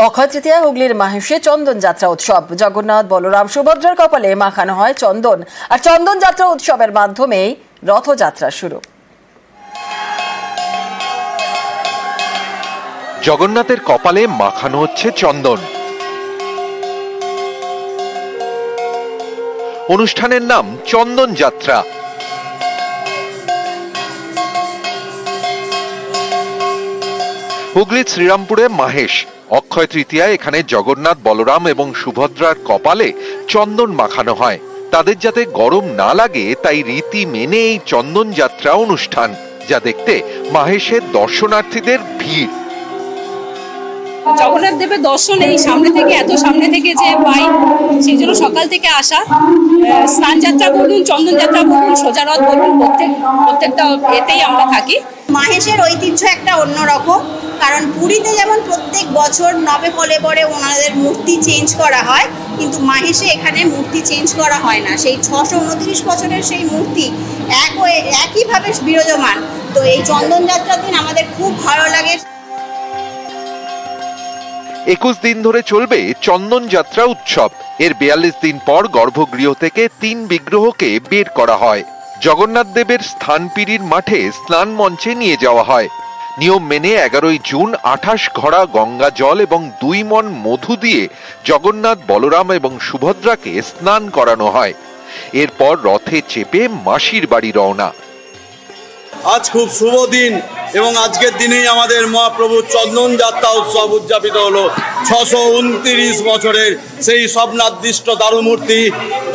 অক্ষয় তৃতীয়া হুগলির মাহেশে চন্দন যাত্রা উৎসব। জগন্নাথ, বলরাম, সুভদ্রার কপালে মাখানো হয় চন্দন, আর চন্দন যাত্রা উৎসবের মাধ্যমেই রথযাত্রা শুরু। জগন্নাথের কপালে মাখানো হচ্ছে চন্দন। অনুষ্ঠানের নাম চন্দন যাত্রা। হুগলির শ্রীরামপুরে মাহেশ। অক্ষয় তৃতীয়ায় এখানে জগন্নাথ, বলরাম এবং সুভদ্রার কপালে চন্দন মাখানো হয়। তাদের যাতে গরম না লাগে তাই রীতি মেনে এই চন্দন যাত্রা অনুষ্ঠান, যা দেখতে মাহেশের দর্শনার্থীদের ভিড়। জগন্নাথ দেবের দর্শন এই সামনে থেকে, এত সামনে থেকে যে পাই, সেই জন্য সকাল থেকে আসা। স্নান যাত্রা বলুন, চন্দন যাত্রা বলুন, সোজা রথ বলুন, প্রত্যেকটা এতেই আমরা থাকি। মাহেশের ঐতিহ্য একটা অন্যরকম, কারণ পুরীতে যেমন প্রত্যেক বছর নবে কলেবরে ওনাদের মূর্তি চেঞ্জ করা হয়, কিন্তু মাহেশে এখানে মূর্তি চেঞ্জ করা হয় না। সেই 629 বছরের সেই মূর্তি একইভাবে বিরাজমান। তো এই চন্দন যাত্রার দিন আমাদের খুব ভালো লাগে। 21 দিন ধরে চলবে চন্দন যাত্রা উৎসব। এর 42 দিন পর গর্ভগৃহ থেকে 3 বিগ্রহকে বের করা হয়। জগন্নাথ দেবের স্থানপিরির মাঠে স্নান মঞ্চে নিয়ে যাওয়া হয়। নিয়ম মেনে 11 জুন 28 ঘড়া গঙ্গা জল এবং 2 মণ মধু দিয়ে জগন্নাথ, বলরাম এবং সুভদ্রাকে স্নান করানো হয়। এরপর রথে চেপে মাসির বাড়ি রওনা। আজ খুব শুভ দিন এবং আজকের দিনেই আমাদের মহাপ্রভু চন্দন যাত্রা উৎসব উদযাপিত হলো। 629 বছরের সেই স্বপ্নাদৃষ্ট দারুমূর্তি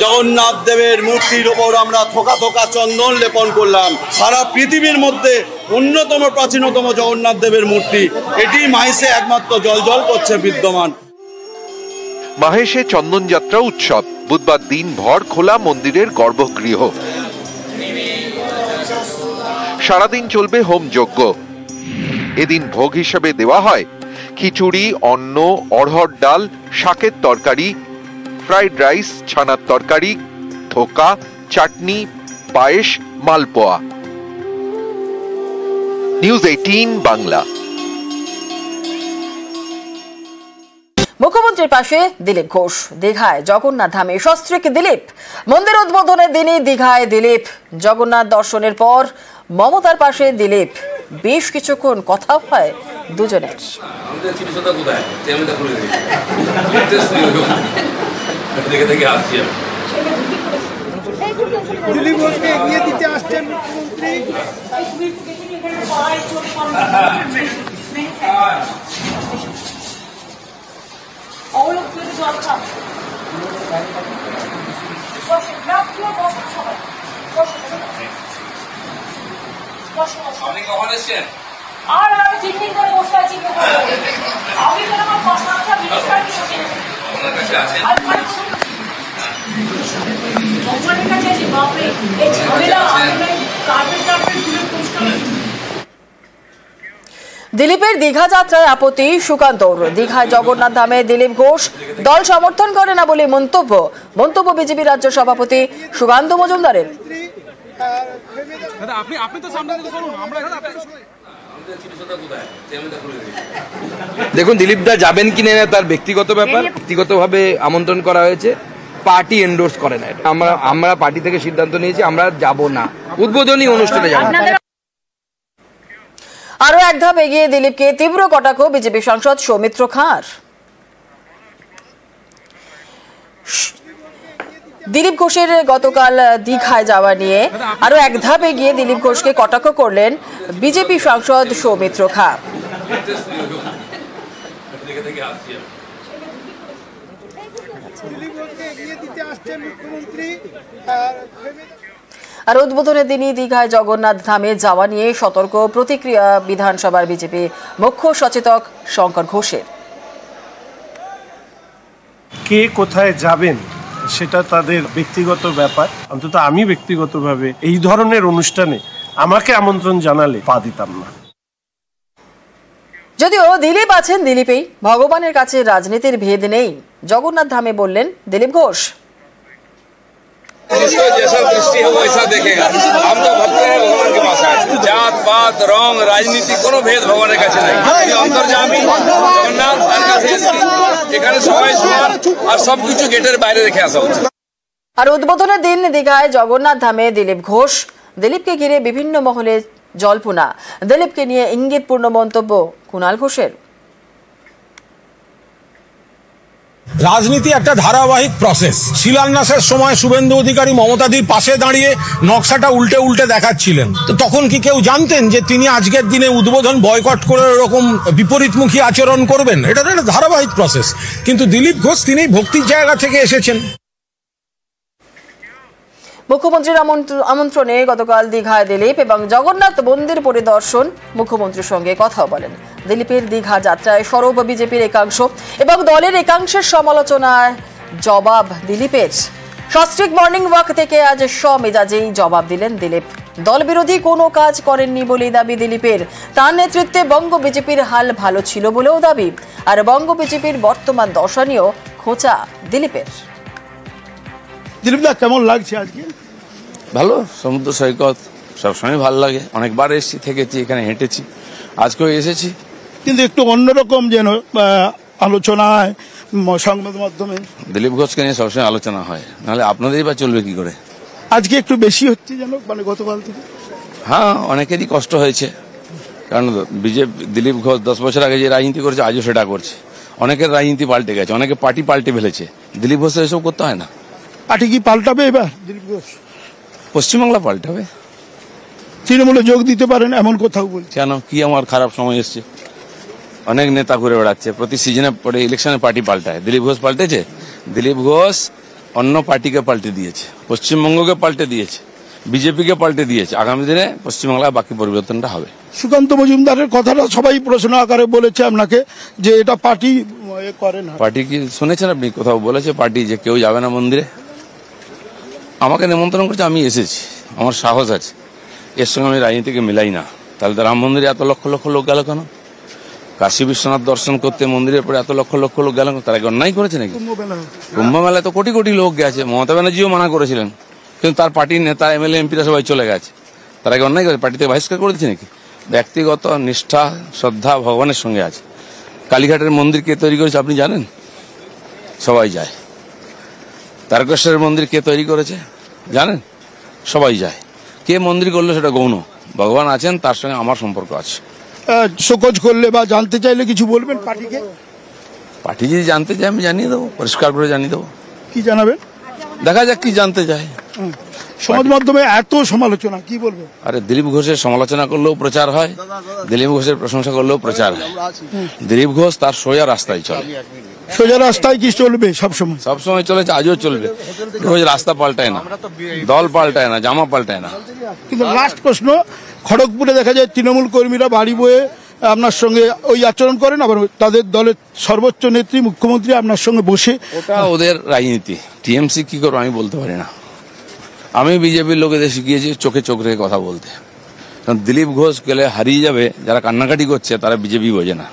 জগন্নাথ দেবের মূর্তির ওপর আমরা থোকা থোকা চন্দন লেপন করলাম। সারা পৃথিবীর মধ্যে অন্যতম প্রাচীনতম জগন্নাথ দেবের মূর্তি, এটি মাহেশে একমাত্র জল করছে বিদ্যমান। মাহেশে চন্দন যাত্রা উৎসব। বুধবার দিনভর খোলা মন্দিরের গর্ভগৃহ। সারাদিন চলবে হোম যজ্ঞ। এদিন ভোগ হিসেবে দেওয়া হয় খিচুড়ি, অন্ন, অড়হর ডাল, শাকের তরকারি, ফ্রাইড রাইস, ছানার তরকারি, ধোকা, চাটনি, পায়েস, মালপোয়া। নিউজ 18 বাংলা। মুখ্যমন্ত্রীর পাশে দিলীপ ঘোষ। দীঘায় জগন্নাথ ধামে সস্ত্রীক দিলীপ। মন্দির উদ্বোধনের দিনই দীঘায় দিলীপ। জগন্নাথ দর্শনের পর মমতার পাশে দিলীপ। বেশ কিছুক্ষণ কথা হয় দুজনের। দিলীপ ঘোষকে এগিয়ে দিতে আসছেন মুখ্যমন্ত্রী। আপনি কখন এসছেন? আর আমি 3 দিন ধরে বসে আছি। আমি তো আমার পাঁচটা বিশেষ কাজ করছি। আপনার কাছে আছেন? ভগবানের কাছে আছি। বাপরে, এই ঝামেলা কার্পেট তুলে পরিষ্কার। দিলীপের দীঘা যাত্রায় আপত্তি সুকান্তর। দীঘায় জগন্নাথ ধামে দিলীপ ঘোষ দল সমর্থন করে না বলে মন্তব্য বিজেপি রাজ্য সভাপতি সুকান্ত মজুমদারের। দেখুন, দিলীপ দা যাবেন কি না তার ব্যক্তিগত ব্যাপার। ব্যক্তিগতভাবে আমন্ত্রণ করা হয়েছে, পার্টি এন্ডোর্স করে না। আমরা পার্টি থেকে সিদ্ধান্ত নিয়েছি আমরা যাব না, উদ্বোধনী অনুষ্ঠানে যাব। আরো এক ধাপ এগিয়ে দিলীপকে তীব্র কটাক্ষ বিজেপি সাংসদ সৌমিত্র খাঁর। দিলীপ ঘোষের গতকাল দীঘায় যাওয়া নিয়ে আরো এক ধাপ এগিয়ে দিলীপ ঘোষকে কটাক্ষ করলেন বিজেপি সাংসদ সৌমিত্র খাঁ। আর উদ্বোধনের দিনই দীঘায় জগন্নাথ ধামে যাওয়া নিয়ে সতর্ক প্রতিক্রিয়া বিধানসভার বিজেপি মুখ্য সচেতক শঙ্কর ঘোষের। কে কোথায় যাবেন সেটা তাদের ব্যক্তিগত ব্যাপার। অন্তত আমি ব্যক্তিগতভাবে এই ধরনের অনুষ্ঠানে আমাকে আমন্ত্রণ জানালে পা দিতাম না। যদিও দিলীপ আছেন দিলীপেই, ভগবানের কাছে রাজনীতির ভেদ নেই জগন্নাথ ধামে বললেন দিলীপ ঘোষ। जिसको जैसा दृष्टि है वैसा देखेगा। हम तो भक्त हैं भगवान के पास आए। जात पात रंग राजनीति कोनो भेद भगवान के काছে নাই। अंतर्जामी जगन्नाथ তার কাছে এখানে সবাই সমান আর সবকিছু গেটের বাইরে রেখে আসা উচিত। আর উদ্বোধনের দিন দীঘায় জগন্নাথ ধামে দিলীপ ঘোষ। দিলীপকে ঘিরে বিভিন্ন মহলে জল্পনা। দিলীপকে নিয়ে ইঙ্গিতপূর্ণ মন্তব্য কুণাল ঘোষের। রাজনীতি একটা ধারাবাহিক প্রসেস। শিলান্যাসের সময় শুভেন্দু অধিকারী মমতাদির পাশে দাঁড়িয়ে নকশাটা উল্টে উল্টে দেখাচ্ছিলেন, তো তখন কি কেউ জানতেন যে তিনি আজকের দিনে উদ্বোধন বয়কট করে এরকম বিপরীতমুখী আচরণ করবেন? এটা তো একটা ধারাবাহিক প্রসেস। কিন্তু দিলীপ ঘোষ তিনি ভক্তির জায়গা থেকে এসেছেন। মুখ্যমন্ত্রীর আমন্ত্রণে গতকাল দীঘায় দিলীপ এবং জগন্নাথ মন্দির পরিদর্শন। মুখ্যমন্ত্রীর সঙ্গে কথাও বলেন। দিলীপের দীঘা যাত্রায় সরব বিজেপির একাংশ এবং দলের একাংশের সমালোচনায় জবাব দিলীপের। সস্ত্রীক মর্নিং ওয়াক থেকে আজ স্বমেজাজেই জবাব দিলেন দিলীপ। দল বিরোধী কোনো কাজ করেননি বলেই দাবি দিলীপের। তার নেতৃত্বে বঙ্গ বিজেপির হাল ভালো ছিল বলেও দাবি। আর বঙ্গ বিজেপির বর্তমান দশা নিয়েও খোঁচা দিলীপের। দিলীপদা কেমন লাগছে আজকে? ভালো, সমুদ্র সৈকত সবসময় ভালো লাগে। অনেকবার এসেছি, থেকেছি, এখানে হেঁটেছি, আজকেও এসেছি। কিন্তু একটু অন্যরকম যেন আলোচনায় সংবাদ মাধ্যমে দিলীপ ঘোষকে নিয়ে সবসময় আলোচনা হয়, নাহলে আপনাদেরই বা চলবে কি করে? আজকে একটু বেশি হচ্ছে যেন, মানে গতকাল থেকে। হ্যাঁ, অনেকেরই কষ্ট হয়েছে, কারণ বিজেপি দিলীপ ঘোষ 10 বছর আগে যে রাজনীতি করেছে আজও সেটা করছে। অনেকের রাজনীতি পাল্টে গেছে, অনেকে পার্টি পাল্টে ফেলেছে। দিলীপ ঘোষের এসব করতে হয় না। পার্টি কি পাল্টাবে এবার? দিলীপ ঘোষ পশ্চিমবাংলা পাল্টাবে। তৃণমূলে যোগ দিতে পারেন এমন কোথাও বলছে? কেন, কি আমার খারাপ সময় এসছে? অনেক নেতা ঘুরে বেড়াচ্ছে, প্রতি সিজনে পরে ইলেকশনে পার্টি পাল্টায়। দিলীপ ঘোষ পাল্টেছে? দিলীপ ঘোষ অন্য পার্টিকে পাল্টে দিয়েছে, পশ্চিমবঙ্গকে পাল্টে দিয়েছে, বিজেপিকে পাল্টে দিয়েছে। আগামী দিনে পশ্চিমবাংলায় বাকি পরিবর্তনটা হবে। সুকান্ত মজুমদারের কথাটা সবাই প্রশ্ন আকারে বলেছে আপনাকে যে এটা পার্টি করে না। পার্টি কি শুনেছেন আপনি কোথাও বলেছে পার্টি যে কেউ যাবে না মন্দিরে? আমাকে নিমন্ত্রণ করছে, আমি এসেছি, আমার সাহস আছে। এর সঙ্গে আমি রাজনীতিকে মিলাই না। তাহলে তো রাম মন্দিরে এত লক্ষ লক্ষ লোক গেল কেন? কাশী বিশ্বনাথ দর্শন করতে মন্দিরের পরে এত লক্ষ লক্ষ লোক গেল, তারা কি অন্যায় করেছে নাকি? কুম্ভ মেলায় তো কোটি কোটি লোক গেছে। মমতা ব্যানার্জিও মানা করেছিলেন, কিন্তু তার পার্টির নেতা এমএলএ এমপিরা সবাই চলে গেছে। তারা কি অন্যায় করেছে? পার্টি থেকে বহিষ্কার করে দিচ্ছে নাকি? ব্যক্তিগত নিষ্ঠা শ্রদ্ধা ভগবানের সঙ্গে আছে। কালীঘাটের মন্দির কে তৈরি করেছে আপনি জানেন? সবাই যায়। তারকেশ্বরের মন্দির কে তৈরি করেছে জানেন? সবাই যায়। কে মন্দির করলো সেটা গৌণ। ভগবান আছেন, তার সঙ্গে আমার সম্পর্ক আছে। শোকজ করলে বা জানতে চাইলে কিছু বলবেন পার্টিকে? পার্টি যদি জানতে চায় আমি জানিয়ে দেবো, পরিষ্কার করে জানিয়ে দেবো। কি জানাবেন? দেখা যাক কি জানতে চায়। সমাজ মাধ্যমে এত সমালোচনা, কি বলবেন? আরে দিলীপ ঘোষের সমালোচনা করলেও প্রচার হয়, দিলীপ ঘোষের প্রশংসা করলেও প্রচার হয়। দিলীপ ঘোষ তার সোজা রাস্তায় চলে। সোজা রাস্তায় কি চলবে? সবসময় সবসময় চলেছে, আজও চলবে। রোজ রাস্তা পাল্টায় না, দল পাল্টায় না, জামা পাল্টায় না। কিন্তু লাস্ট প্রশ্ন, খড়গপুরে দেখা যায় তৃণমূল কর্মীরা বাড়ি বয়ে আপনার সঙ্গে ওই আচরণ করেন, আবার তাদের দলের সর্বোচ্চ নেত্রী মুখ্যমন্ত্রী আপনার সঙ্গে বসে। ওটা ওদের রাজনীতি। টিএমসি কি করবো আমি বলতে পারি না। আমি বিজেপির লোকেদের শিখিয়েছি চোখে চোখ রেখে কথা বলতে। কারণ দিলীপ ঘোষ গেলে হারিয়ে যাবে, যারা কান্নাকাটি করছে তারা বিজেপি বোঝে না।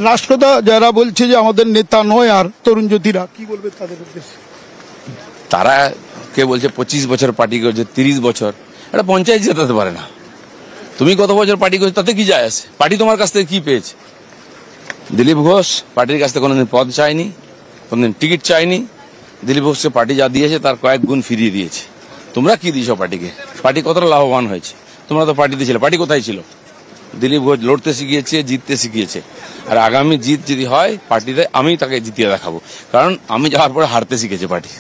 লাস্ট কথা, যারা বলছে যে আমাদের নেতা নয় আর তরুণ জ্যোতিরা, কি বলবে তাদের উদ্দেশ্যে? তারা কে বলছে 25 বছর পার্টি করছে, 30 বছর, এটা পঞ্চায়েত জেতাতে পারে না। তুমি কত বছর পার্টি করছো তাতে কি যায় আসে? পার্টি তোমার কাছ থেকে কি পেয়েছে? দিলীপ ঘোষ পার্টির কাছ থেকে কোনোদিন পদ চায়নি, কোনোদিন টিকিট চায়নি। দিলীপ ঘোষকে পার্টি যা দিয়েছে তার কয়েক গুণ ফিরিয়ে দিয়েছে। তোমরা কি দিয়েছো পার্টিকে? পার্টি কতটা লাভবান হয়েছে? তোমরা তো পার্টিতে ছিলে, পার্টি কোথায় ছিল? দিলীপ ঘোষ লড়তে শিখিয়েছে, জিততে শিখিয়েছে। আর আগামী জিত যদি হয় পার্টিতে, আমি তাকে জিতিয়ে দেখাবো, কারণ আমি যাওয়ার পরে হারতে শিখেছি পার্টি।